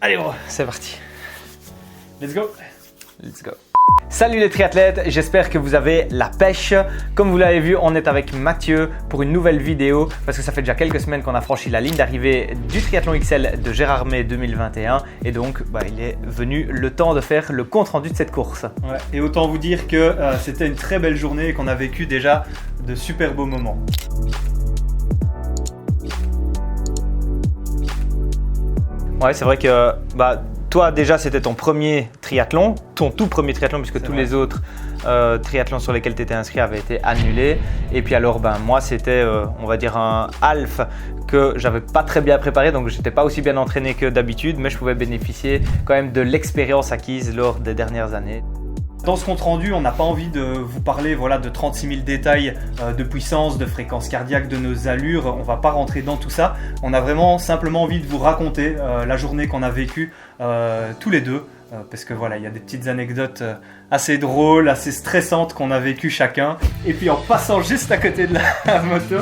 Allez gros, c'est parti. Let's go. Let's go. Salut les triathlètes, j'espère que vous avez la pêche. Comme vous l'avez vu, on est avec Mathieu pour une nouvelle vidéo parce que ça fait déjà quelques semaines qu'on a franchi la ligne d'arrivée du triathlon XL de Gérardmer 2021 et donc il est venu le temps de faire le compte rendu de cette course. Ouais, et autant vous dire que c'était une très belle journée et qu'on a vécu déjà de super beaux moments. Ouais, c'est vrai que toi déjà c'était ton premier triathlon, ton tout premier triathlon puisque tous les autres triathlons sur lesquels tu étais inscrit avaient été annulés. Et puis alors moi c'était on va dire un half que j'avais pas très bien préparé, donc j'étais pas aussi bien entraîné que d'habitude, mais je pouvais bénéficier quand même de l'expérience acquise lors des dernières années. Dans ce compte rendu, on n'a pas envie de vous parler de 36 000 détails de puissance, de fréquence cardiaque, de nos allures. On ne va pas rentrer dans tout ça. On a vraiment simplement envie de vous raconter la journée qu'on a vécue tous les deux. Parce que il y a des petites anecdotes assez drôles, assez stressantes qu'on a vécues chacun. Et puis en passant juste à côté de la moto,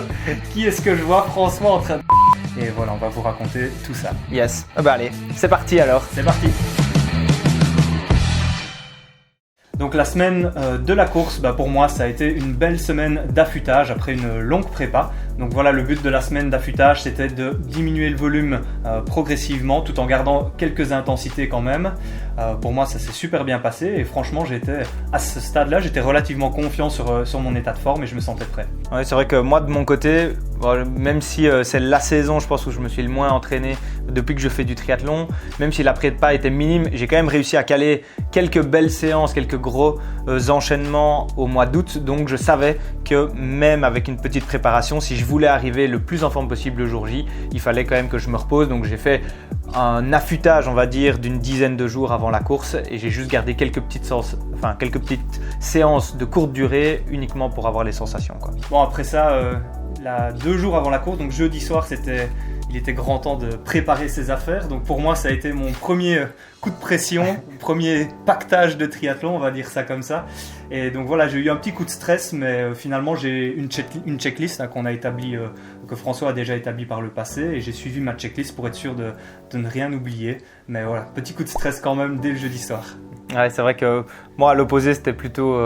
qui est-ce que je vois? François en train de... Et voilà, on va vous raconter tout ça. Yes. Allez, c'est parti alors. C'est parti. Donc la semaine de la course, pour moi ça a été une belle semaine d'affûtage après une longue prépa. Donc voilà, le but de la semaine d'affûtage c'était de diminuer le volume progressivement tout en gardant quelques intensités quand même. Pour moi ça s'est super bien passé et franchement à ce stade-là j'étais relativement confiant sur mon état de forme et je me sentais prêt. Ouais, c'est vrai que moi de mon côté, même si c'est la saison je pense où je me suis le moins entraîné depuis que je fais du triathlon, même si la prépa était minime, j'ai quand même réussi à caler quelques belles séances, quelques gros enchaînements au mois d'août. Donc je savais que même avec une petite préparation, si je voulais arriver le plus en forme possible le jour J, il fallait quand même que je me repose. Donc j'ai fait un affûtage, on va dire, d'une dizaine de jours avant la course et j'ai juste gardé quelques petites séances de courte durée uniquement pour avoir les sensations, quoi. Bon, après ça, 2 jours avant la course, donc jeudi soir, il était grand temps de préparer ses affaires. Donc pour moi, ça a été mon premier coup de pression, premier pactage de triathlon, on va dire ça comme ça. Et donc voilà, j'ai eu un petit coup de stress, mais finalement j'ai une checklist qu'on a établie, que François a déjà établie par le passé, et j'ai suivi ma checklist pour être sûr de ne rien oublier. Mais voilà, petit coup de stress quand même dès le jeudi soir. Ouais, c'est vrai que moi à l'opposé c'était plutôt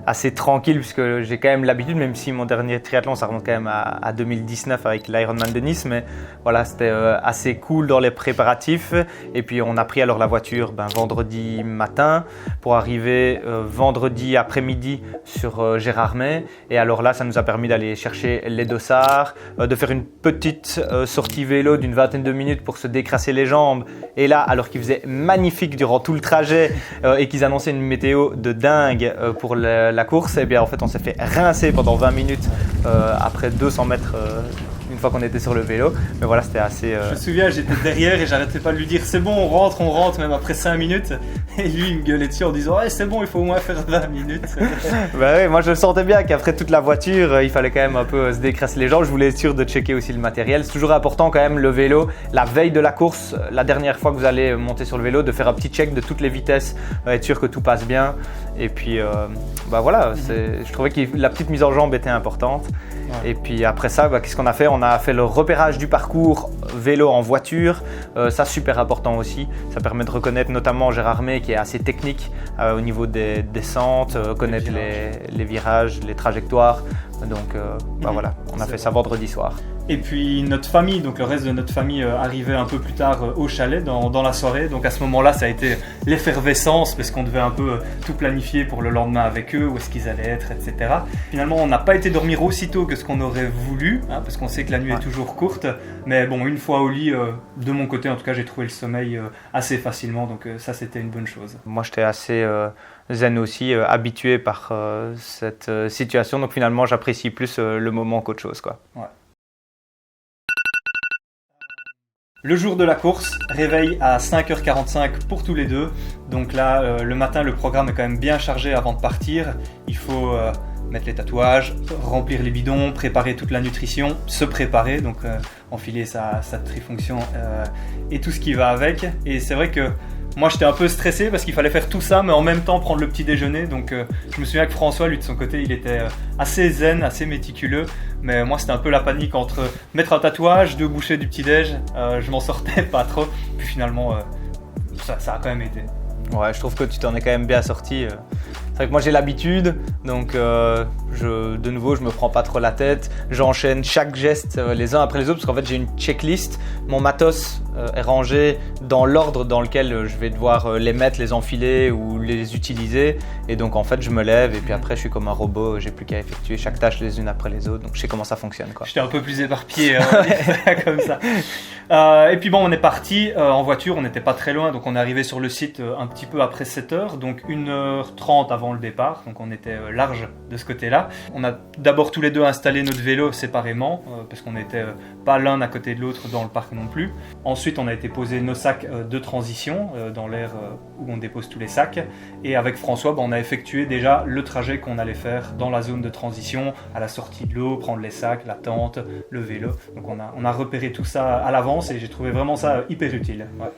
assez tranquille puisque j'ai quand même l'habitude, même si mon dernier triathlon ça remonte quand même à 2019 avec l'Ironman de Nice, mais voilà, c'était assez cool dans les préparatifs. Et puis on a pris alors la voiture vendredi matin pour arriver vendredi après-midi sur Gérardmer, et alors là ça nous a permis d'aller chercher les dossards, de faire une petite sortie vélo d'une vingtaine de minutes pour se décrasser les jambes. Et là, alors qu'il faisait magnifique durant tout le trajet et qu'ils annonçaient une météo de dingue pour la course, et bien en fait on s'est fait rincer pendant 20 minutes après 200 mètres une fois qu'on était sur le vélo. Mais voilà, c'était assez... Je me souviens, j'étais derrière et j'arrêtais pas de lui dire c'est bon, on rentre même après 5 minutes. Et lui il me gueulait dessus en disant ouais, c'est bon, il faut au moins faire 20 minutes. Oui, moi je le sentais bien qu'après toute la voiture, il fallait quand même un peu se décrasser les jambes. Je voulais être sûr de checker aussi le matériel. C'est toujours important quand même le vélo, la veille de la course, la dernière fois que vous allez monter sur le vélo, de faire un petit check de toutes les vitesses, être sûr que tout passe bien. Et puis voilà, je trouvais que la petite mise en jambe était importante. Ouais. Et puis après ça, qu'est-ce qu'on a fait? On a fait le repérage du parcours vélo en voiture, ça super important aussi. Ça permet de reconnaître notamment Gérardmer qui est assez technique au niveau des descentes, connaître les virages, les trajectoires. Donc voilà, on a fait ça vendredi soir. Et puis notre famille, donc le reste de notre famille arrivait un peu plus tard au chalet dans la soirée. Donc à ce moment-là, ça a été l'effervescence parce qu'on devait un peu tout planifier pour le lendemain avec eux, où est-ce qu'ils allaient être, etc. Finalement, on n'a pas été dormir aussitôt que ce qu'on aurait voulu, parce qu'on sait que la nuit est toujours courte. Mais bon, une fois au lit, de mon côté en tout cas, j'ai trouvé le sommeil assez facilement. Donc ça, c'était une bonne chose. Moi, j'étais assez... zen aussi, habitué par cette situation. Donc finalement, j'apprécie plus le moment qu'autre chose, quoi. Ouais. Le jour de la course, réveil à 5h45 pour tous les deux. Donc là, le matin, le programme est quand même bien chargé avant de partir. Il faut mettre les tatouages, remplir les bidons, préparer toute la nutrition, se préparer, donc enfiler sa trifonction et tout ce qui va avec. Et c'est vrai que moi j'étais un peu stressé parce qu'il fallait faire tout ça mais en même temps prendre le petit déjeuner. Donc je me souviens que François, lui de son côté, il était assez zen, assez méticuleux. Mais moi c'était un peu la panique entre mettre un tatouage, 2 bouchées du petit déj, je m'en sortais pas trop. Puis finalement ça a quand même été. Ouais, je trouve que tu t'en es quand même bien sorti. C'est vrai que moi j'ai l'habitude, donc de nouveau je me prends pas trop la tête. J'enchaîne chaque geste les uns après les autres parce qu'en fait j'ai une checklist. Mon matos est rangé dans l'ordre dans lequel je vais devoir les mettre, les enfiler ou les utiliser. Et donc en fait je me lève et puis après je suis comme un robot, j'ai plus qu'à effectuer chaque tâche les unes après les autres. Donc je sais comment ça fonctionne, quoi. J'étais un peu plus éparpillé comme ça. Et puis bon, on est parti en voiture, on n'était pas très loin, donc on est arrivé sur le site un petit peu après 7h, donc 1h30 avant le départ, donc on était large de ce côté-là. On a d'abord tous les deux installé notre vélo séparément, parce qu'on n'était pas l'un à côté de l'autre dans le parc non plus. Ensuite, on a été poser nos sacs de transition dans l'aire où on dépose tous les sacs, et avec François, on a effectué déjà le trajet qu'on allait faire dans la zone de transition, à la sortie de l'eau, prendre les sacs, la tente, le vélo. Donc on a repéré tout ça à l'avance et j'ai trouvé vraiment ça hyper utile. Ouais.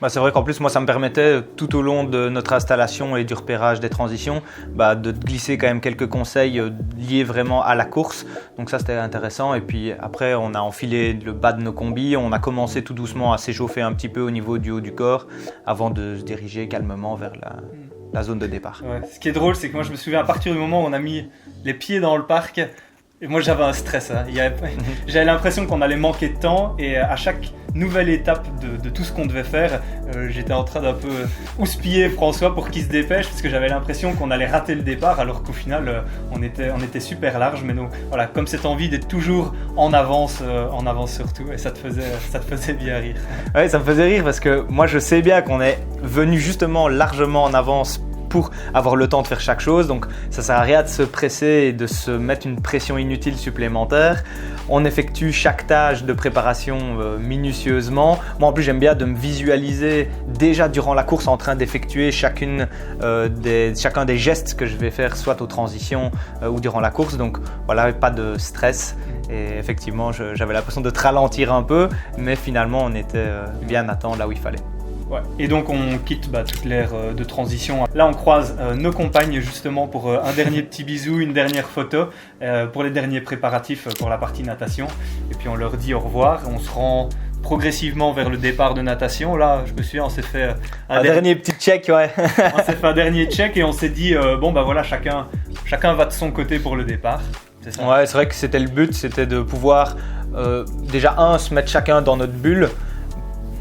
Bah c'est vrai qu'en plus, moi, ça me permettait, tout au long de notre installation et du repérage des transitions, de glisser quand même quelques conseils liés vraiment à la course. Donc ça, c'était intéressant. Et puis après, on a enfilé le bas de nos combis. On a commencé tout doucement à s'échauffer un petit peu au niveau du haut du corps avant de se diriger calmement vers la zone de départ. Ouais. Ce qui est drôle, c'est que moi, je me souviens à partir du moment où on a mis les pieds dans le parc, et moi j'avais un stress, hein. J'avais l'impression qu'on allait manquer de temps et à chaque nouvelle étape de tout ce qu'on devait faire, j'étais en train d'un peu houspiller François pour qu'il se dépêche parce que j'avais l'impression qu'on allait rater le départ alors qu'au final on était super large. Mais donc voilà, comme cette envie d'être toujours en avance surtout, et ça te faisait bien rire. Ouais, ça me faisait rire parce que moi je sais bien qu'on est venu justement largement en avance pour avoir le temps de faire chaque chose, donc ça sert à rien de se presser et de se mettre une pression inutile supplémentaire. On effectue chaque tâche de préparation minutieusement. Moi en plus j'aime bien de me visualiser déjà durant la course en train d'effectuer chacun des gestes que je vais faire soit aux transitions ou durant la course, donc voilà, pas de stress. Et effectivement j'avais l'impression de te ralentir un peu, mais finalement on était bien à temps là où il fallait. Ouais. Et donc on quitte toute l'ère de transition. Là on croise nos compagnes justement pour un dernier petit bisou, une dernière photo pour les derniers préparatifs pour la partie natation. Et puis on leur dit au revoir. On se rend progressivement vers le départ de natation. Là je me souviens, on s'est fait un dernier petit check, ouais. On s'est fait un dernier check et on s'est dit voilà, chacun va de son côté pour le départ. C'est ça. Ouais, c'est vrai que c'était le but, c'était de pouvoir déjà se mettre chacun dans notre bulle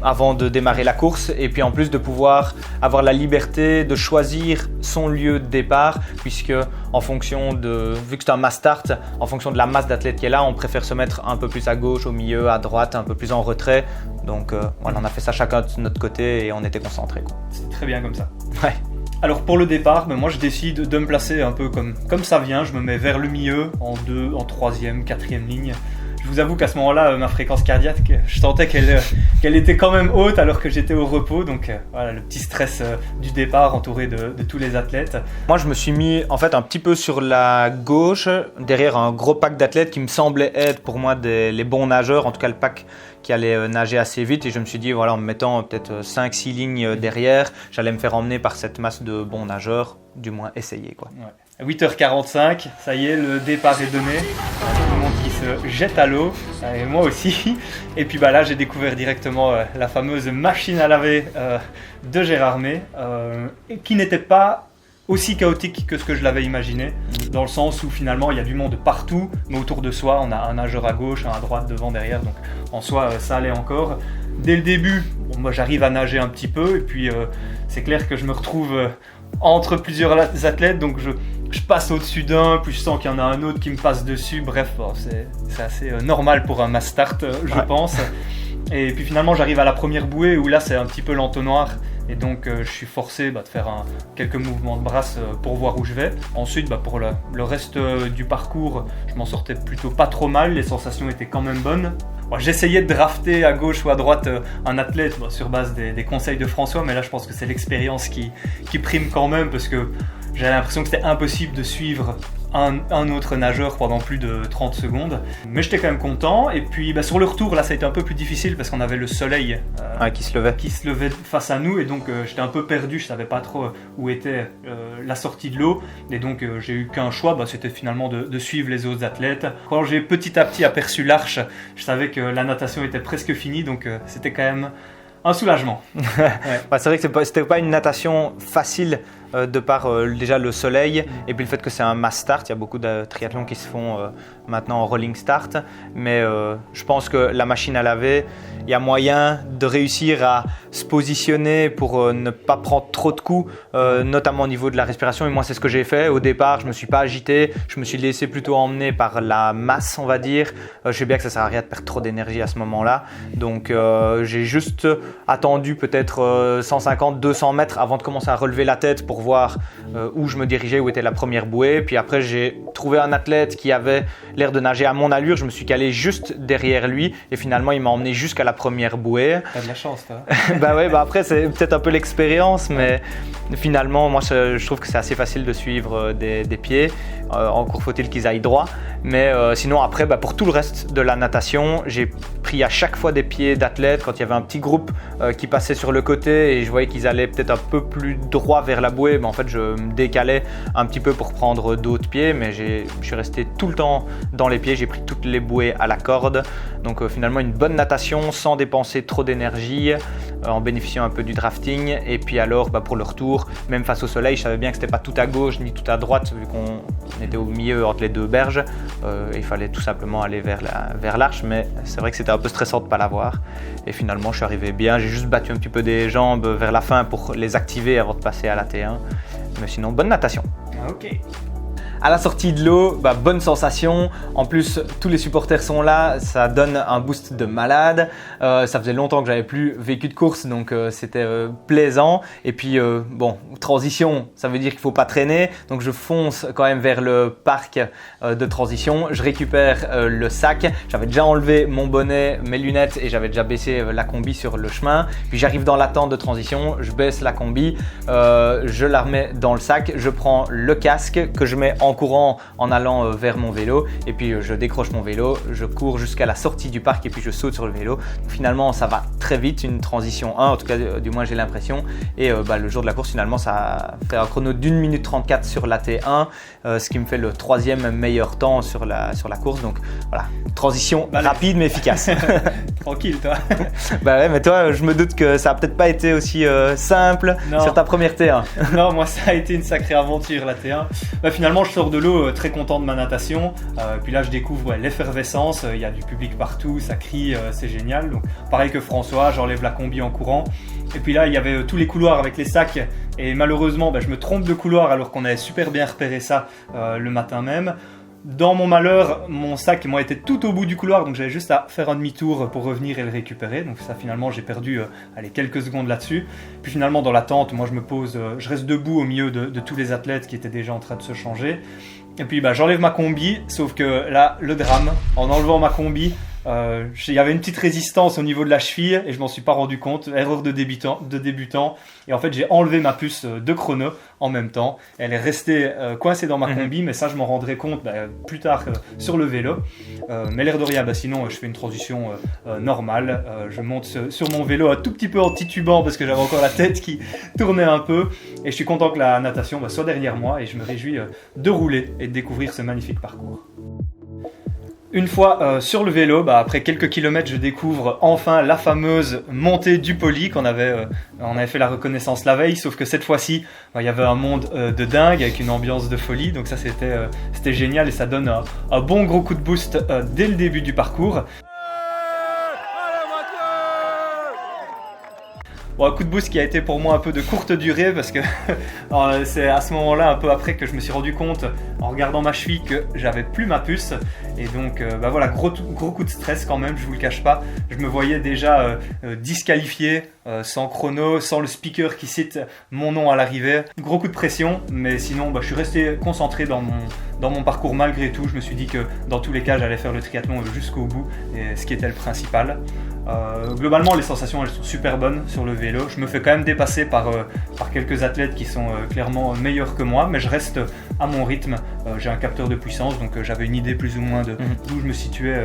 avant de démarrer la course, et puis en plus de pouvoir avoir la liberté de choisir son lieu de départ, puisque en fonction vu que c'est un mass start, en fonction de la masse d'athlètes qui est là, on préfère se mettre un peu plus à gauche, au milieu, à droite, un peu plus en retrait. Donc voilà, on a fait ça chacun de notre côté et on était concentrés, quoi. C'est très bien comme ça. Ouais. Alors pour le départ, moi je décide de me placer un peu comme ça vient, je me mets vers le milieu, en 3e, 4e ligne. Je vous avoue qu'à ce moment-là, ma fréquence cardiaque, je sentais qu'elle était quand même haute alors que j'étais au repos. Donc voilà, le petit stress du départ entouré de tous les athlètes. Moi, je me suis mis en fait un petit peu sur la gauche, derrière un gros pack d'athlètes qui me semblait être pour moi les bons nageurs, en tout cas le pack qui allait nager assez vite. Et je me suis dit, voilà, en me mettant peut-être 5-6 lignes derrière, j'allais me faire emmener par cette masse de bons nageurs, du moins essayer, quoi. Ouais. À 8h45, ça y est, le départ est donné. Tout le monde qui se jette à l'eau, et moi aussi. Et puis là, j'ai découvert directement la fameuse machine à laver de Gérard May, qui n'était pas aussi chaotique que ce que je l'avais imaginé, dans le sens où finalement il y a du monde partout, mais autour de soi, on a un nageur à gauche, un à droite, devant, derrière, donc en soi, ça allait encore. Dès le début, moi j'arrive à nager un petit peu, et puis c'est clair que je me retrouve entre plusieurs athlètes, donc je passe au-dessus d'un, puis je sens qu'il y en a un autre qui me passe dessus. Bref, c'est assez normal pour un mass start, je pense. Et puis finalement, j'arrive à la première bouée où là, c'est un petit peu l'entonnoir. Et donc, je suis forcé de faire quelques mouvements de brasse pour voir où je vais. Ensuite, pour le reste du parcours, je m'en sortais plutôt pas trop mal. Les sensations étaient quand même bonnes. J'essayais de drafter à gauche ou à droite un athlète sur base des conseils de François, mais là, je pense que c'est l'expérience qui prime quand même, parce que j'avais l'impression que c'était impossible de suivre un autre nageur pendant plus de 30 secondes. Mais j'étais quand même content. Et puis sur le retour, là, ça a été un peu plus difficile parce qu'on avait le soleil qui se levait face à nous. Et donc, j'étais un peu perdu. Je ne savais pas trop où était la sortie de l'eau. Et donc, j'ai eu qu'un choix. C'était finalement de suivre les autres athlètes. Quand j'ai petit à petit aperçu l'arche, je savais que la natation était presque finie. Donc, c'était quand même un soulagement. Ouais. Bah, c'est vrai que c'était pas une natation facile de par déjà le soleil et puis le fait que c'est un mass start. Il y a beaucoup de triathlons qui se font maintenant en rolling start, mais je pense que la machine à laver, il y a moyen de réussir à se positionner pour ne pas prendre trop de coups, notamment au niveau de la respiration. Et moi, c'est ce que j'ai fait. Au départ, je me suis pas agité, je me suis laissé plutôt emmener par la masse, on va dire. Je sais bien que ça sert à rien de perdre trop d'énergie à ce moment-là, donc j'ai juste attendu peut-être 150-200 mètres avant de commencer à relever la tête pour voir où je me dirigeais, où était la première bouée. Puis après, j'ai trouvé un athlète qui avait l'air de nager à mon allure. Je me suis calé juste derrière lui et finalement, il m'a emmené jusqu'à la première bouée. T'as de la chance, toi. Bah ouais, bah après, c'est peut-être un peu l'expérience, mais finalement, moi, je trouve que c'est assez facile de suivre des pieds. Encore faut-il qu'ils aillent droit. Mais sinon, après, bah, pour tout le reste de la natation, j'ai pris à chaque fois des pieds d'athlètes quand il y avait un petit groupe qui passait sur le côté et je voyais qu'ils allaient peut-être un peu plus droit vers la bouée. En fait, je me décalais un petit peu pour prendre d'autres pieds, mais je suis resté tout le temps dans les pieds. J'ai pris toutes les bouées à la corde. Donc finalement, une bonne natation sans dépenser trop d'énergie, en bénéficiant un peu du drafting. Et puis alors, pour le retour, même face au soleil, je savais bien que c'était pas tout à gauche ni tout à droite, vu qu'on était au milieu entre les deux berges. Il fallait tout simplement aller vers l'arche, mais c'est vrai que c'était un peu stressant de ne pas l'avoir. Et finalement, je suis arrivé bien. J'ai juste battu un petit peu des jambes vers la fin pour les activer avant de passer à la T1. Mais sinon, bonne natation. Ok. À la sortie de l'eau, bonne sensation. En plus, tous les supporters sont là, ça donne un boost de malade. Ça faisait longtemps que j'avais plus vécu de course, donc c'était plaisant. Et puis, transition, ça veut dire qu'il faut pas traîner. Donc, je fonce quand même vers le parc de transition. Je récupère le sac. J'avais déjà enlevé mon bonnet, mes lunettes et j'avais déjà baissé la combi sur le chemin. Puis, j'arrive dans la tente de transition, je baisse la combi, je la remets dans le sac. Je prends le casque que je mets en courant en allant vers mon vélo et puis je décroche mon vélo, je cours jusqu'à la sortie du parc et puis je saute sur le vélo. Finalement ça va très vite, une transition 1 en tout cas du moins j'ai l'impression et le jour de la course finalement ça fait un chrono d'1 minute 34 sur la T1, ce qui me fait le 3e meilleur temps sur la course. Donc voilà, transition rapide mais efficace. Tranquille toi. Ouais, mais toi je me doute que ça a peut-être pas été aussi simple sur ta première T1. Non, moi ça a été une sacrée aventure la T1. Finalement je sors de l'eau très content de ma natation, puis là je découvre l'effervescence, il y a du public partout, ça crie, c'est génial. Donc pareil que François, j'enlève la combi en courant et puis là il y avait tous les couloirs avec les sacs et malheureusement je me trompe de couloir alors qu'on avait super bien repéré ça le matin même. Dans mon malheur, mon sac était tout au bout du couloir, donc j'avais juste à faire un demi-tour pour revenir et le récupérer. Donc ça, finalement, j'ai perdu quelques secondes là-dessus. Puis finalement, dans la tente, moi, je me pose, je reste debout au milieu de tous les athlètes qui étaient déjà en train de se changer. Et puis, j'enlève ma combi, sauf que là, le drame, en enlevant ma combi, il y avait une petite résistance au niveau de la cheville et je m'en suis pas rendu compte, erreur de débutant et en fait j'ai enlevé ma puce de chrono en même temps, elle est restée coincée dans ma combi, mais ça je m'en rendrai compte plus tard sur le vélo, mais l'air de rien, sinon je fais une transition normale, je monte sur mon vélo un tout petit peu en titubant parce que j'avais encore la tête qui tournait un peu et je suis content que la natation soit derrière moi et je me réjouis de rouler et de découvrir ce magnifique parcours. Une fois sur le vélo, après quelques kilomètres, je découvre enfin la fameuse montée du Poli on avait fait la reconnaissance la veille, sauf que cette fois-ci, il y avait un monde de dingue avec une ambiance de folie, donc ça c'était génial et ça donne un bon gros coup de boost dès le début du parcours. Un coup de boost qui a été pour moi un peu de courte durée parce que c'est à ce moment-là, un peu après, que je me suis rendu compte en regardant ma cheville que j'avais plus ma puce et donc gros coup de stress quand même, je vous le cache pas. Je me voyais déjà disqualifié, sans chrono, sans le speaker qui cite mon nom à l'arrivée. Gros coup de pression, mais sinon je suis resté concentré dans mon parcours malgré tout. Je me suis dit que dans tous les cas j'allais faire le triathlon jusqu'au bout, et ce qui était le principal. Globalement les sensations elles sont super bonnes sur le vélo. Je me fais quand même dépasser par quelques athlètes qui sont clairement meilleurs que moi, mais je reste à mon rythme. J'ai un capteur de puissance, donc j'avais une idée plus ou moins d'où je me situais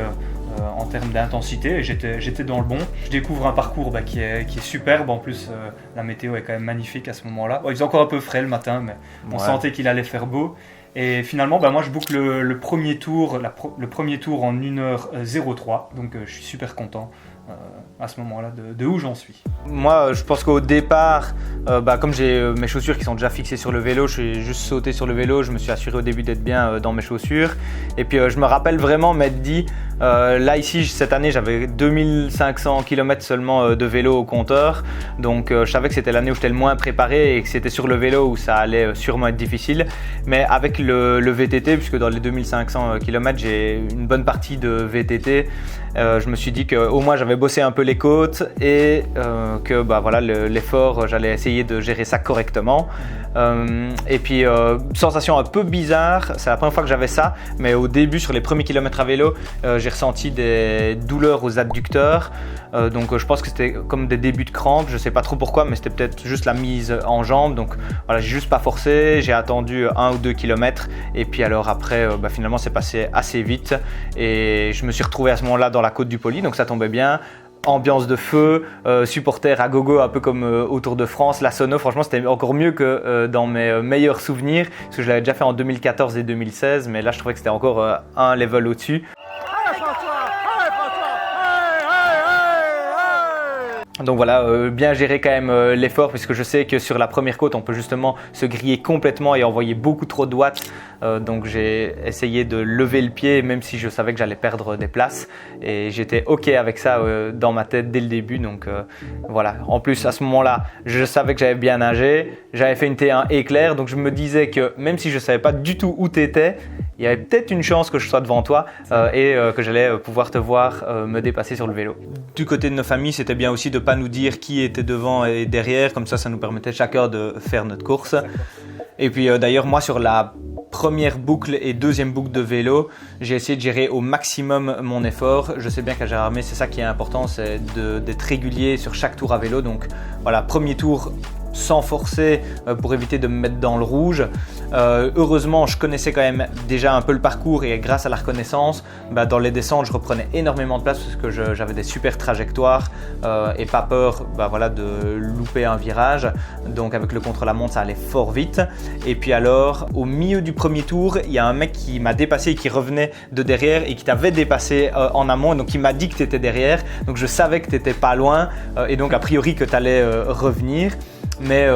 en termes d'intensité et j'étais dans le bon. Je découvre un parcours qui est superbe, en plus la météo est quand même magnifique à ce moment-là. Il faisait encore un peu frais le matin, mais on sentait qu'il allait faire beau. Et finalement, moi je boucle le premier tour en 1h03, donc je suis super content à ce moment-là de où j'en suis. Moi, je pense qu'au départ, comme j'ai mes chaussures qui sont déjà fixées sur le vélo, je suis juste sauté sur le vélo, je me suis assuré au début d'être bien dans mes chaussures. Et puis je me rappelle vraiment m'être dit, là ici, cette année, j'avais 2500 km seulement de vélo au compteur. Donc je savais que c'était l'année où j'étais le moins préparé et que c'était sur le vélo où ça allait sûrement être difficile. Mais avec le VTT, puisque dans les 2500 km, j'ai une bonne partie de VTT, je me suis dit qu'au moins j'avais bossé un peu les côtes et que l'effort, j'allais essayer de gérer ça correctement. Et puis sensation un peu bizarre, c'est la première fois que j'avais ça, mais au début sur les premiers kilomètres à vélo, j'ai ressenti des douleurs aux adducteurs. Donc je pense que c'était comme des débuts de crampes, je sais pas trop pourquoi, mais c'était peut-être juste la mise en jambe. Donc voilà, j'ai juste pas forcé, j'ai attendu 1 ou 2 kilomètres et puis alors après finalement c'est passé assez vite et je me suis retrouvé à ce moment-là dans la côte du Poli, donc ça tombait bien. Ambiance de feu, supporters à gogo, un peu comme au Tour de France, la sono, franchement c'était encore mieux que dans mes meilleurs souvenirs, parce que je l'avais déjà fait en 2014 et 2016, mais là je trouvais que c'était encore un level au-dessus. Donc voilà, bien gérer quand même l'effort, puisque je sais que sur la première côte on peut justement se griller complètement et envoyer beaucoup trop de watts. Donc j'ai essayé de lever le pied même si je savais que j'allais perdre des places et j'étais ok avec ça dans ma tête dès le début. Donc voilà, en plus à ce moment-là je savais que j'avais bien nagé, j'avais fait une T1 éclair, donc je me disais que même si je ne savais pas du tout où tu étais, il y avait peut-être une chance que je sois devant toi et que j'allais pouvoir te voir me dépasser sur le vélo. Du côté de nos familles, c'était bien aussi de ne pas nous dire qui était devant et derrière, comme ça nous permettait chacun de faire notre course. Et puis d'ailleurs moi sur la première boucle et deuxième boucle de vélo, j'ai essayé de gérer au maximum mon effort. Je sais bien qu'à Gérardmer, c'est ça qui est important, c'est d'être régulier sur chaque tour à vélo. Donc voilà, premier tour sans forcer pour éviter de me mettre dans le rouge. Heureusement, je connaissais quand même déjà un peu le parcours et grâce à la reconnaissance, dans les descentes, je reprenais énormément de place parce que j'avais des super trajectoires et pas peur de louper un virage. Donc avec le contre-la-montre, ça allait fort vite. Et puis alors, au milieu du premier tour, il y a un mec qui m'a dépassé et qui revenait de derrière et qui t'avait dépassé en amont. Donc il m'a dit que tu étais derrière. Donc je savais que tu n'étais pas loin et donc a priori que tu allais revenir. Mais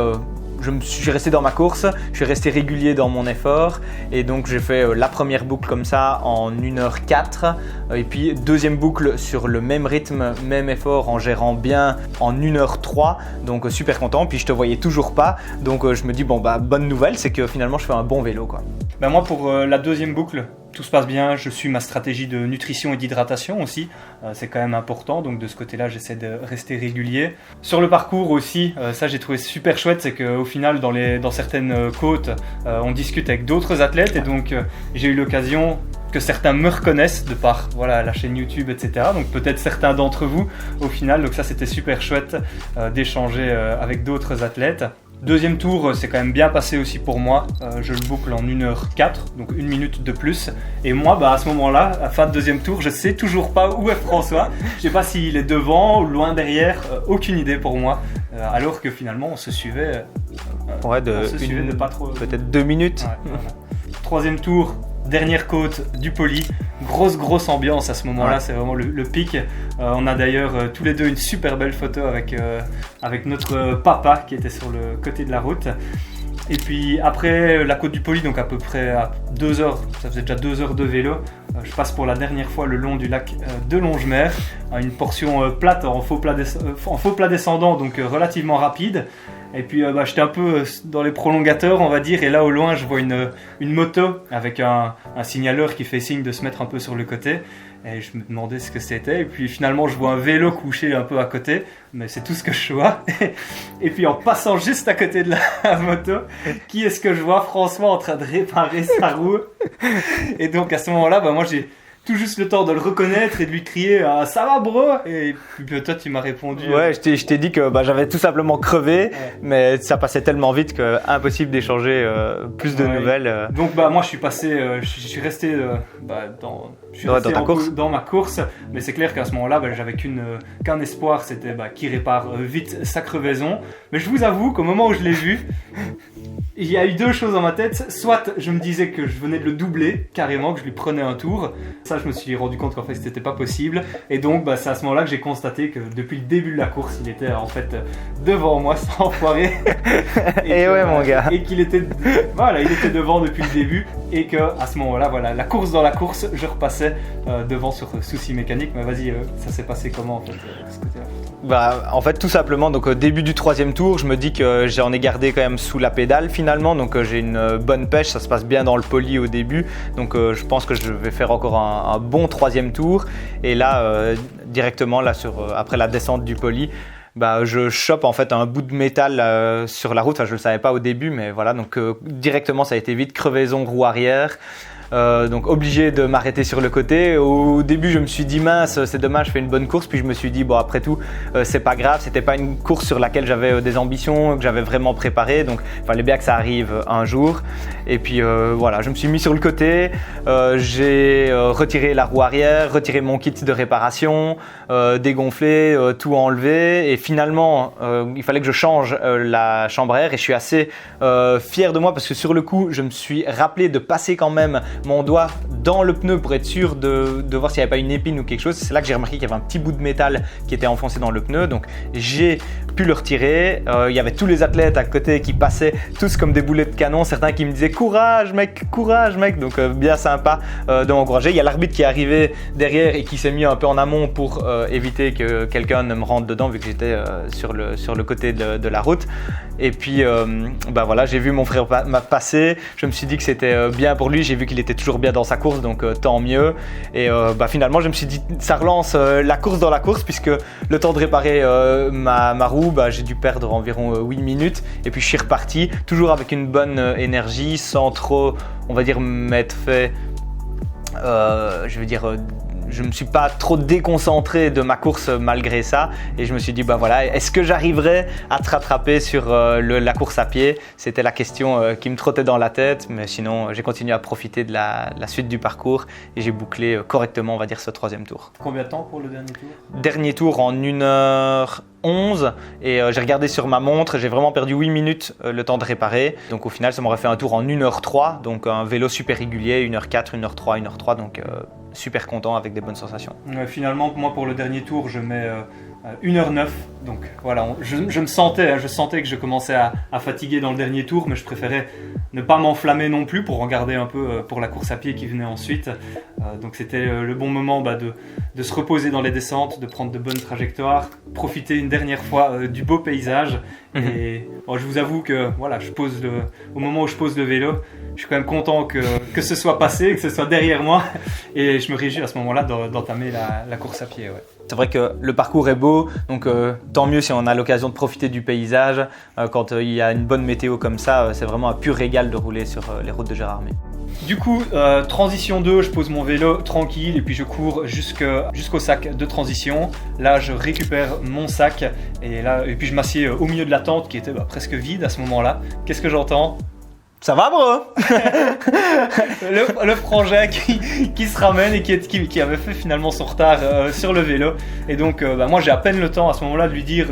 je suis resté dans ma course, je suis resté régulier dans mon effort et donc j'ai fait la première boucle comme ça en 1h04 et puis deuxième boucle sur le même rythme, même effort en gérant bien en 1h03, donc super content. Puis je te voyais toujours pas, donc je me dis bonne nouvelle, c'est que finalement je fais un bon vélo quoi. Moi pour la deuxième boucle, tout se passe bien, je suis ma stratégie de nutrition et d'hydratation aussi, c'est quand même important, donc de ce côté-là j'essaie de rester régulier. Sur le parcours aussi, ça j'ai trouvé super chouette, c'est qu'au final dans certaines côtes, on discute avec d'autres athlètes et donc j'ai eu l'occasion que certains me reconnaissent de par la chaîne YouTube, etc. Donc peut-être certains d'entre vous au final, donc ça c'était super chouette d'échanger avec d'autres athlètes. Deuxième tour, c'est quand même bien passé aussi pour moi. Je le boucle en 1h04, donc 1 minute de plus. Et moi, à ce moment-là, à la fin de deuxième tour, je sais toujours pas où est François. Je sais pas s'il est devant ou loin derrière, aucune idée pour moi. Alors que finalement, on se suivait. De pas trop. Peut-être 2 minutes. Ouais, voilà. Troisième tour. Dernière côte du Poli, grosse ambiance à ce moment-là, c'est vraiment le pic. On a d'ailleurs tous les deux une super belle photo avec notre papa qui était sur le côté de la route. Et puis après la côte du Poli, donc à peu près à 2 heures, ça faisait déjà 2 heures de vélo, je passe pour la dernière fois le long du lac de Longemer, une portion plate en faux plat descendant, donc relativement rapide. Et puis j'étais un peu dans les prolongateurs on va dire, et là au loin je vois une moto avec un signaleur qui fait signe de se mettre un peu sur le côté et je me demandais ce que c'était, et puis finalement je vois un vélo couché un peu à côté, mais c'est tout ce que je vois. Et puis en passant juste à côté de la moto, qui est-ce que je vois? François en train de réparer sa roue. Et donc à ce moment-là moi j'ai tout juste le temps de le reconnaître et de lui crier « Ça va bro ?» Et puis toi tu m'as répondu. Ouais, je t'ai dit que j'avais tout simplement crevé, mais ça passait tellement vite que impossible d'échanger plus de nouvelles. Donc moi je suis resté dans ma course, mais c'est clair qu'à ce moment-là j'avais qu'un espoir, c'était qui répare vite sa crevaison. Mais je vous avoue qu'au moment où je l'ai vu, Il y a eu deux choses dans ma tête, soit je me disais que je venais de le doubler carrément, que je lui prenais un tour, ça je me suis rendu compte qu'en fait c'était pas possible, et donc c'est à ce moment-là que j'ai constaté que depuis le début de la course il était en fait devant moi, cet enfoiré. Et ouais mon gars. Et qu'il était, voilà, il était devant depuis le début, et que à ce moment-là, voilà, la course dans la course, je repassais devant sur souci mécanique. Mais vas-y, ça s'est passé comment en fait ce côté-là? En fait tout simplement, donc au début du 3e tour, je me dis que j'en ai gardé quand même sous la pédale finalement, donc j'ai une bonne pêche, ça se passe bien dans le poli au début, donc je pense que je vais faire encore un bon 3e tour, et là directement là après la descente du poli, je chope en fait un bout de métal sur la route, enfin je le savais pas au début, mais voilà, donc directement ça a été vite, crevaison roue arrière. Donc obligé de m'arrêter sur le côté. Au début je me suis dit mince, c'est dommage, je fais une bonne course, puis je me suis dit bon après tout c'est pas grave, c'était pas une course sur laquelle j'avais des ambitions, que j'avais vraiment préparé, donc il fallait bien que ça arrive un jour. Et puis voilà, je me suis mis sur le côté, j'ai retiré la roue arrière, retiré mon kit de réparation, dégonflé, tout enlevé, et finalement il fallait que je change la chambre à air, et je suis assez fier de moi parce que sur le coup je me suis rappelé de passer quand même mon doigt dans le pneu pour être sûr de voir s'il n'y avait pas une épine ou quelque chose. C'est là que j'ai remarqué qu'il y avait un petit bout de métal qui était enfoncé dans le pneu, donc j'ai pu le retirer. Il y avait tous les athlètes à côté qui passaient tous comme des boulets de canon, certains qui me disaient courage mec, donc bien sympa de m'encourager. Il y a l'arbitre qui est arrivé derrière et qui s'est mis un peu en amont pour éviter que quelqu'un ne me rentre dedans vu que j'étais sur le côté de la route. Et puis voilà, j'ai vu mon frère passer, je me suis dit que c'était bien pour lui, j'ai vu qu'il était toujours bien dans sa course, donc tant mieux. Et finalement je me suis dit ça relance la course dans la course, puisque le temps de réparer ma roue, j'ai dû perdre environ 8 minutes, et puis je suis reparti toujours avec une bonne énergie, sans trop, on va dire, m'être fait je me suis pas trop déconcentré de ma course malgré ça, et je me suis dit voilà, est-ce que j'arriverai à te rattraper sur la course à pied? C'était la question qui me trottait dans la tête, mais sinon j'ai continué à profiter de la suite du parcours, et j'ai bouclé correctement, on va dire, ce 3e tour. Combien de temps pour le dernier tour? Dernier tour en 1h11, et j'ai regardé sur ma montre, j'ai vraiment perdu 8 minutes le temps de réparer, donc au final ça m'aurait fait un tour en 1h03, donc un vélo super régulier, 1h04, 1h3, 1h3, donc super content avec des bonnes sensations. Finalement, moi pour le dernier tour, je mets 1h09, donc voilà, je me sentais, je sentais que je commençais à fatiguer dans le dernier tour, mais je préférais ne pas m'enflammer non plus pour en garder un peu pour la course à pied qui venait ensuite. Donc c'était le bon moment de se reposer dans les descentes, de prendre de bonnes trajectoires, profiter une dernière fois du beau paysage. Et je vous avoue que voilà, au moment où je pose le vélo, je suis quand même content que ce soit passé, que ce soit derrière moi, et je me réjouis à ce moment-là d'entamer la course à pied. Ouais. C'est vrai que le parcours est beau, donc tant mieux si on a l'occasion de profiter du paysage. Quand il y a une bonne météo comme ça, c'est vraiment un pur régal de rouler sur les routes de Gérardmer. Du coup, transition 2, je pose mon vélo tranquille et puis je cours jusqu'au sac de transition. Là, je récupère mon sac et puis je m'assieds au milieu de la tente qui était presque vide à ce moment-là. Qu'est-ce que j'entends ? Ça va, bro? le frangin qui se ramène et qui avait fait finalement son retard sur le vélo. Et donc, moi, j'ai à peine le temps à ce moment-là de lui dire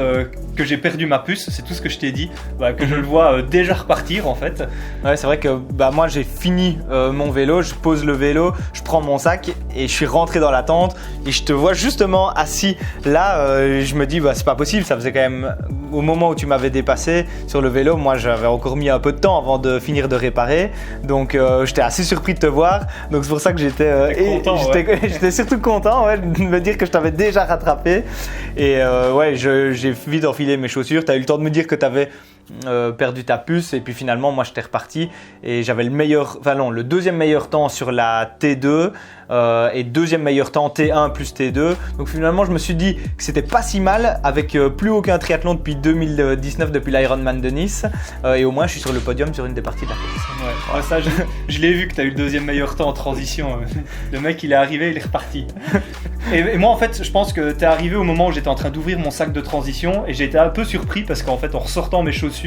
que j'ai perdu ma puce. C'est tout ce que je t'ai dit. Que je le vois déjà repartir, en fait. Ouais, c'est vrai que moi, j'ai fini mon vélo. Je pose le vélo, je prends mon sac et je suis rentré dans la tente. Et je te vois justement assis là. Je me dis, c'est pas possible. Ça faisait quand même, au moment où tu m'avais dépassé sur le vélo, moi, j'avais encore mis un peu de temps avant de finir de réparer, donc j'étais assez surpris de te voir, donc c'est pour ça que j'étais surtout content de me dire que je t'avais déjà rattrapé, et j'ai vite enfilé mes chaussures. Tu as eu le temps de me dire que tu avais perdu ta puce, et puis finalement moi j'étais reparti et j'avais le deuxième meilleur temps sur la T2 et deuxième meilleur temps T1 plus T2, donc finalement je me suis dit que c'était pas si mal avec plus aucun triathlon depuis 2019, depuis l'Ironman de Nice, et au moins je suis sur le podium sur une des parties de la course. Ouais, ça je l'ai vu que tu as eu le deuxième meilleur temps en transition. Le mec il est arrivé, il est reparti. Et moi en fait je pense que tu es arrivé au moment où j'étais en train d'ouvrir mon sac de transition, et j'ai été un peu surpris parce qu'en fait en ressortant mes chaussures,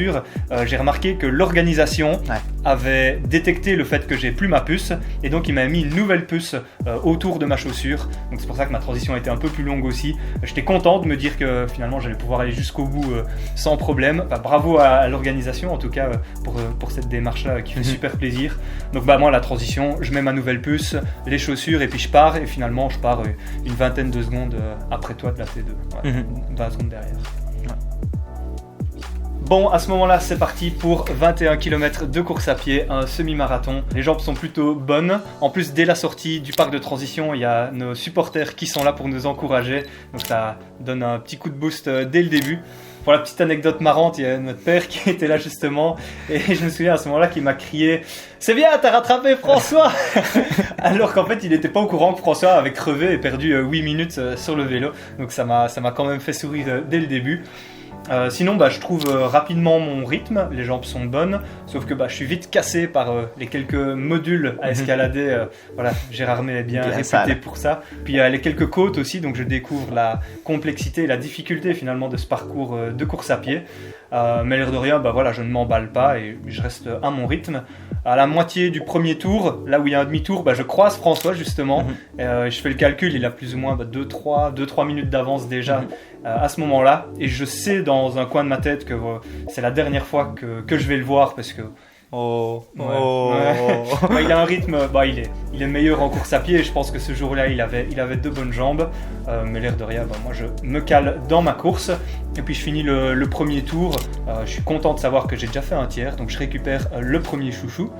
j'ai remarqué que l'organisation avait détecté le fait que j'ai plus ma puce et donc il m'avait mis une nouvelle puce autour de ma chaussure. Donc c'est pour ça que ma transition a été un peu plus longue aussi. J'étais content de me dire que finalement j'allais pouvoir aller jusqu'au bout sans problème. Bravo à l'organisation en tout cas pour cette démarche-là qui fait super plaisir. Donc moi la transition, je mets ma nouvelle puce, les chaussures et puis je pars et finalement je pars une vingtaine de secondes après toi de la T2. 20 secondes derrière. Bon, à ce moment-là, c'est parti pour 21 km de course à pied, un semi-marathon. Les jambes sont plutôt bonnes. En plus, dès la sortie du parc de transition, il y a nos supporters qui sont là pour nous encourager. Donc ça donne un petit coup de boost dès le début. Pour la petite anecdote marrante, il y a notre père qui était là justement et je me souviens à ce moment-là qu'il m'a crié « C'est bien, t'as rattrapé François !» Alors qu'en fait, il n'était pas au courant que François avait crevé et perdu 8 minutes sur le vélo. Donc ça m'a quand même fait sourire dès le début. Sinon, je trouve rapidement mon rythme, les jambes sont bonnes, sauf que je suis vite cassé par les quelques modules à escalader. Gérard May est bien réputé sale pour ça. Puis il y a les quelques côtes aussi, donc je découvre la complexité et la difficulté finalement de ce parcours de course à pied. Mais l'air de rien, je ne m'emballe pas et je reste à mon rythme. À la moitié du premier tour, là où il y a un demi-tour, je croise François justement. Je fais le calcul, il a plus ou moins 2-3 minutes d'avance déjà à ce moment-là. Et je sais dans un coin de ma tête que c'est la dernière fois que je vais le voir parce que il a un rythme, il est meilleur en course à pied et je pense que ce jour-là il avait de bonnes jambes, mais l'air de rien, moi je me cale dans ma course et puis je finis le premier tour. Je suis content de savoir que j'ai déjà fait un tiers, donc je récupère le premier chouchou.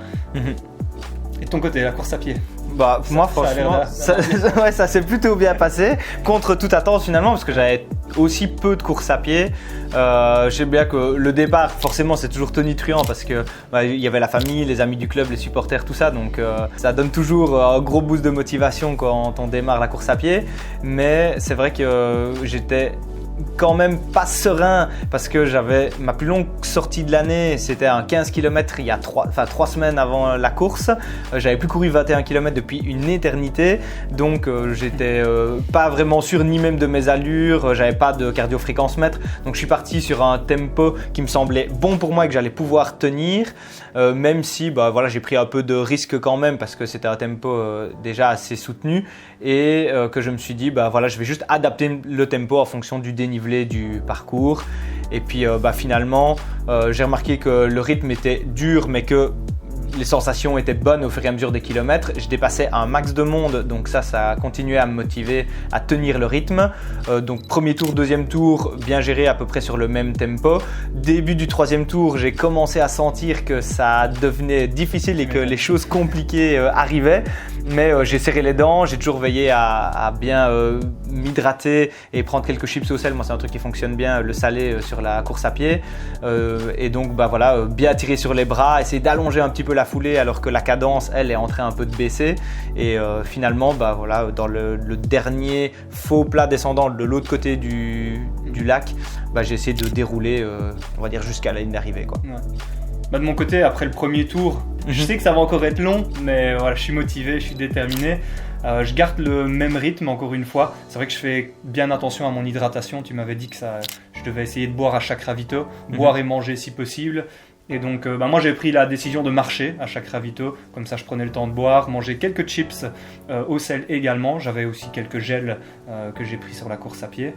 Et de ton côté, la course à pied? Moi franchement, ça s'est plutôt bien passé, contre toute attente finalement, parce que j'avais aussi peu de courses à pied. Je sais bien que le départ, forcément, c'est toujours tonitruant parce que il y avait la famille, les amis du club, les supporters, tout ça, donc ça donne toujours un gros boost de motivation quand on démarre la course à pied. Mais c'est vrai que j'étais quand même pas serein parce que j'avais ma plus longue sortie de l'année, c'était un 15 km il y a 3 semaines avant la course. J'avais plus couru 21 km depuis une éternité, donc j'étais pas vraiment sûr ni même de mes allures, j'avais pas de cardio-fréquence-mètre, donc je suis parti sur un tempo qui me semblait bon pour moi et que j'allais pouvoir tenir, même si j'ai pris un peu de risque quand même parce que c'était un tempo déjà assez soutenu et que je me suis dit je vais juste adapter le tempo en fonction du dénivelé du parcours. Et puis finalement j'ai remarqué que le rythme était dur mais que les sensations étaient bonnes au fur et à mesure des kilomètres. Je dépassais un max de monde, donc ça a continué à me motiver à tenir le rythme. Donc premier tour, deuxième tour, bien géré à peu près sur le même tempo. Début du troisième tour, j'ai commencé à sentir que ça devenait difficile et que les choses compliquées arrivaient. Mais j'ai serré les dents, j'ai toujours veillé à bien m'hydrater et prendre quelques chips au sel. Moi, c'est un truc qui fonctionne bien, le salé sur la course à pied. Et donc, bien tirer sur les bras, essayer d'allonger un petit peu la foulée alors que la cadence, elle, est en train un peu de baisser. Et finalement, dans le dernier faux plat descendant de l'autre côté du lac, j'ai essayé de dérouler, on va dire, jusqu'à la ligne d'arrivée, quoi. Ouais. De mon côté, après le premier tour, je sais que ça va encore être long, mais je suis motivé, je suis déterminé. Je garde le même rythme encore une fois. C'est vrai que je fais bien attention à mon hydratation. Tu m'avais dit que je devais essayer de boire à chaque ravito, boire et manger si possible. Et donc moi j'ai pris la décision de marcher à chaque ravito, comme ça je prenais le temps de boire, manger quelques chips au sel également. J'avais aussi quelques gels que j'ai pris sur la course à pied.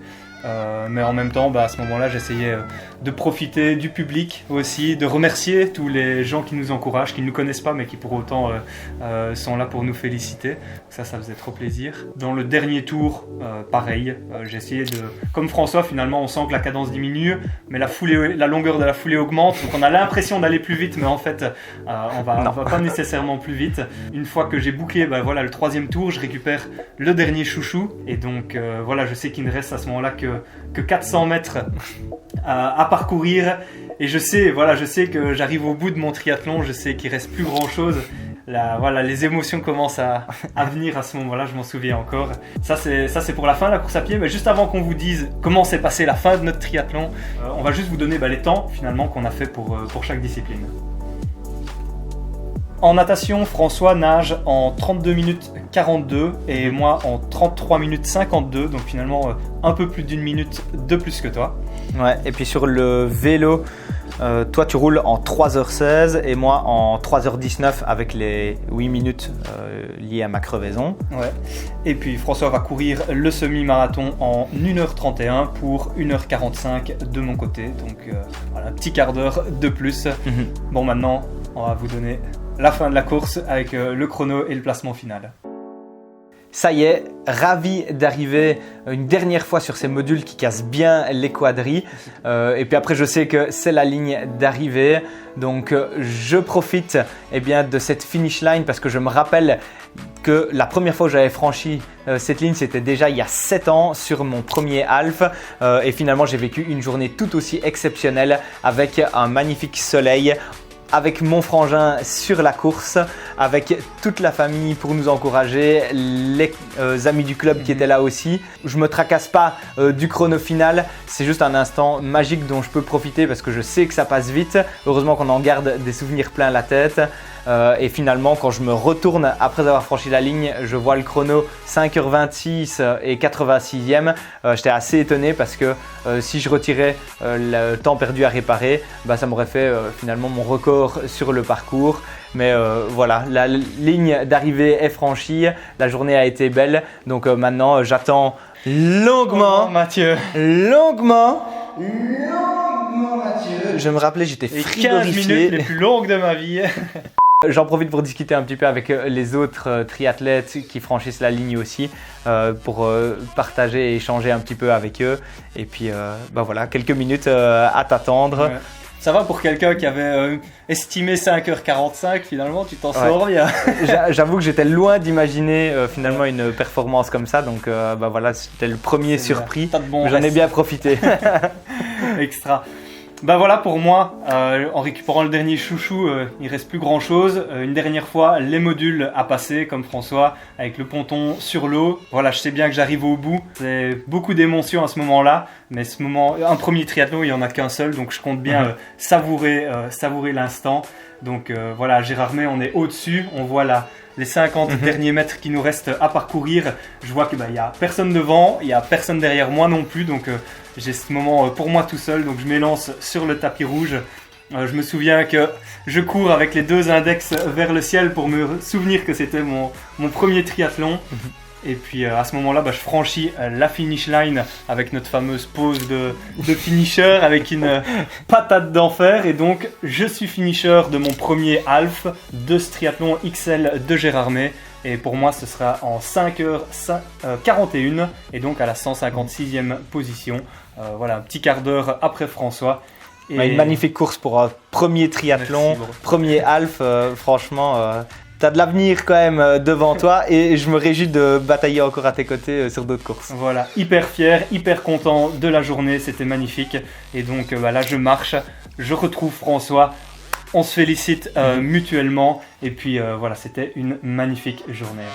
Mais en même temps, à ce moment-là, j'essayais de profiter du public aussi, de remercier tous les gens qui nous encouragent, qui ne nous connaissent pas, mais qui pour autant sont là pour nous féliciter. Ça faisait trop plaisir. Dans le dernier tour, pareil, j'ai essayé de... Comme François, finalement, on sent que la cadence diminue, mais la longueur de la foulée augmente, donc on a l'impression d'aller plus vite, mais en fait, on va pas nécessairement plus vite. Une fois que j'ai bouclé le troisième tour, je récupère le dernier chouchou, et donc je sais qu'il ne reste à ce moment-là que 400 mètres à parcourir et je sais que j'arrive au bout de mon triathlon, je sais qu'il reste plus grand chose. Les émotions commencent à venir à ce moment-là, je m'en souviens encore. Ça c'est pour la fin de la course à pied, mais juste avant qu'on vous dise comment s'est passée la fin de notre triathlon, on va juste vous donner les temps finalement qu'on a fait pour chaque discipline. En natation, François nage en 32 minutes 42 et moi en 33 minutes 52, donc finalement un peu plus d'une minute de plus que toi. Ouais, et puis sur le vélo, toi tu roules en 3h16 et moi en 3h19 avec les 8 minutes liées à ma crevaison. Ouais. Et puis François va courir le semi-marathon en 1h31 pour 1h45 de mon côté. Donc voilà, un petit quart d'heure de plus. Bon, maintenant, on va vous donner la fin de la course avec le chrono et le placement final. Ça y est, ravi d'arriver une dernière fois sur ces modules qui cassent bien les quadris. Et puis après, je sais que c'est la ligne d'arrivée. Donc, je profite de cette finish line parce que je me rappelle que la première fois que j'avais franchi cette ligne, c'était déjà il y a 7 ans sur mon premier half. Et finalement, j'ai vécu une journée tout aussi exceptionnelle avec un magnifique soleil, avec mon frangin sur la course, avec toute la famille pour nous encourager, les amis du club qui étaient là aussi. Je me tracasse pas du chrono final, c'est juste un instant magique dont je peux profiter parce que je sais que ça passe vite. Heureusement qu'on en garde des souvenirs plein la tête. Et finalement, quand je me retourne après avoir franchi la ligne, je vois le chrono 5h26 et 86e. J'étais assez étonné parce que si je retirais le temps perdu à réparer, ça m'aurait fait finalement mon record sur le parcours. Mais voilà, la ligne d'arrivée est franchie, la journée a été belle. Donc maintenant, j'attends longuement, Mathieu. Longuement, Mathieu. Je me rappelais, j'étais frigorifié. 15 minutes les plus longues de ma vie. J'en profite pour discuter un petit peu avec les autres triathlètes qui franchissent la ligne aussi pour partager et échanger un petit peu avec eux. Et puis voilà, quelques minutes à t'attendre. Ouais. Ça va pour quelqu'un qui avait estimé 5h45, finalement tu t'en sors bien. J'avoue que j'étais loin d'imaginer finalement une performance comme ça. Donc voilà, c'était le premier surpris. J'en ai bien profité. Extra. Voilà pour moi, en récupérant le dernier chouchou, il reste plus grand chose. Une dernière fois, les modules à passer comme François, avec le ponton sur l'eau. Voilà, je sais bien que j'arrive au bout. C'est beaucoup d'émotions à ce moment-là, mais un premier triathlon, il n'y en a qu'un seul, donc je compte bien savourer l'instant. Donc voilà, Gérardmer, on est au-dessus, on voit les 50 derniers mètres qui nous restent à parcourir. Je vois qu'il n'y a personne devant, il n'y a personne derrière moi non plus, donc j'ai ce moment pour moi tout seul, donc je m'élance sur le tapis rouge. Je me souviens que je cours avec les 2 index vers le ciel pour me souvenir que c'était mon premier triathlon. Et puis à ce moment-là, je franchis la finish line avec notre fameuse pause de finisher avec une patate d'enfer. Et donc, je suis finisher de mon premier half de ce triathlon XL de Gérardmer. Et pour moi, ce sera en 5h41 et donc à la 156e position. Voilà, un petit quart d'heure après François. Et une magnifique course pour un premier triathlon, premier half. Franchement, tu as de l'avenir quand même devant toi et je me réjouis de batailler encore à tes côtés sur d'autres courses. Voilà, hyper fier, hyper content de la journée, c'était magnifique. Et donc là, je marche, je retrouve François. On se félicite mutuellement et puis voilà, c'était une magnifique journée.